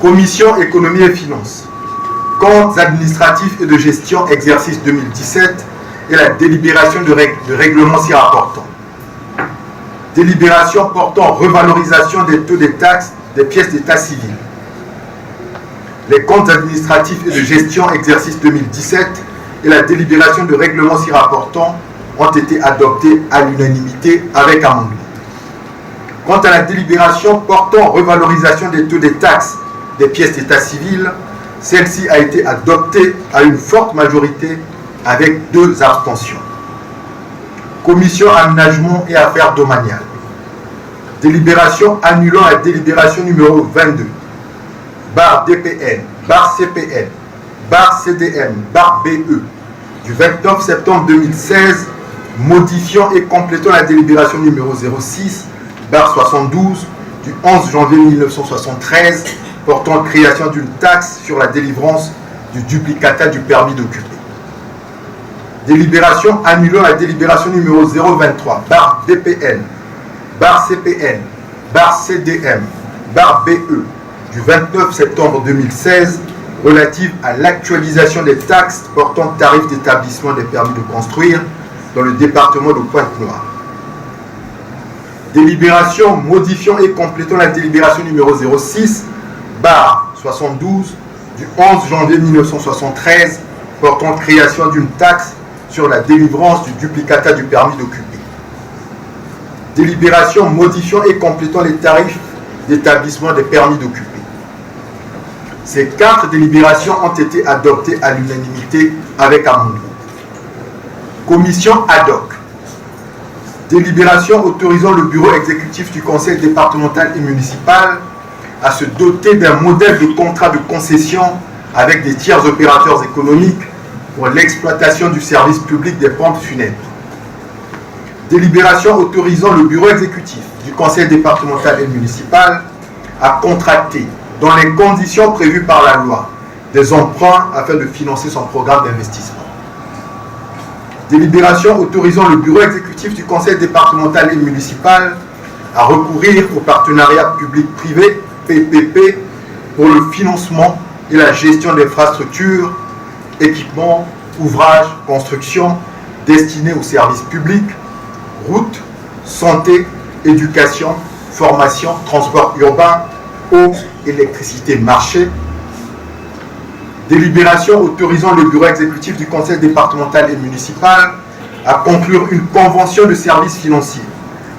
Commission économie et finances. Comptes administratifs et de gestion exercice 2017 et la délibération de règlement s'y rapportant. Délibération portant revalorisation des taux des taxes des pièces d'état civil. Les comptes administratifs et de gestion exercice 2017 et la délibération de règlement s'y rapportant ont été adoptés à l'unanimité avec amendement. Quant à la délibération portant revalorisation des taux des taxes des pièces d'état civil, celle-ci a été adoptée à une forte majorité avec 2 abstentions. Commission aménagement et affaires domaniales. Délibération annulant la délibération numéro 22, barre DPN, barre CPN, barre CDM, barre BE, du 29 septembre 2016, modifiant et complétant la délibération numéro 06, barre 72, du 11 janvier 1973, portant création d'une taxe sur la délivrance du duplicata du permis d'occuper. Délibération annulant la délibération numéro 023, barre DPN, barre CPN, barre CDM, barre BE, du 29 septembre 2016, relative à l'actualisation des taxes portant tarifs d'établissement des permis de construire dans le département de Pointe-Noire. Délibération modifiant et complétant la délibération numéro 06, barre 72, du 11 janvier 1973, portant création d'une taxe sur la délivrance du duplicata du permis d'occuper. Délibération modifiant et complétant les tarifs d'établissement des permis d'occuper. Ces 4 délibérations ont été adoptées à l'unanimité avec amendement. Commission ad hoc. Délibération autorisant le bureau exécutif du conseil départemental et municipal à se doter d'un modèle de contrat de concession avec des tiers opérateurs économiques pour l'exploitation du service public des pompes funèbres. Délibération autorisant le bureau exécutif du conseil départemental et municipal à contracter, dans les conditions prévues par la loi, des emprunts afin de financer son programme d'investissement. Délibération autorisant le bureau exécutif du conseil départemental et municipal à recourir au partenariat public-privé, PPP, pour le financement et la gestion d'infrastructures, équipements, ouvrages, constructions destinés aux services publics, routes, santé, éducation, formation, transport urbain, eau, électricité, marché. Délibération autorisant le bureau exécutif du conseil départemental et municipal à conclure une convention de services financiers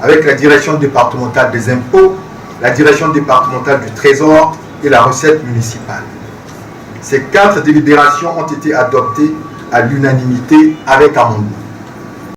avec la direction départementale des impôts, la direction départementale du trésor et la recette municipale. Ces 4 délibérations ont été adoptées à l'unanimité avec amendement.